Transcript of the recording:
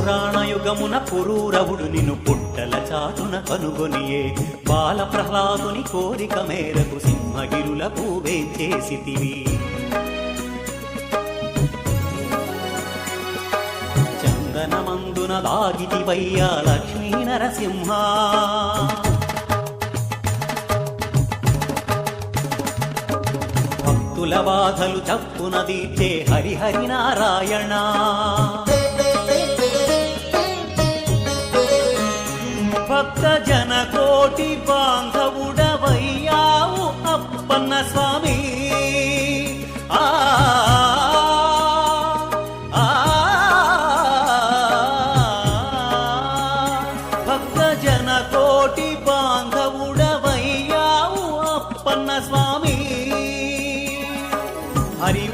పురాణయుగమున పురూరవుడు నిన్ను పుట్టల చాటున కనుగొనియే బాల ప్రహ్లాదుని కోరిక మేరకు సింహగిరులకు వేంచేసితివి. చందనమందున దాగితివయ్యా లక్ష్మీ నరసింహ. భక్తుల బాధలు చప్పున దీర్చే హరిహరి నారాయణ. భక్త జన కోటి బాంధవుడవయ్యావు అప్పన్న స్వామి. ఆ భక్త జన కోటి బాంధవుడవయ్యావు అప్పన్న స్వామి. హరి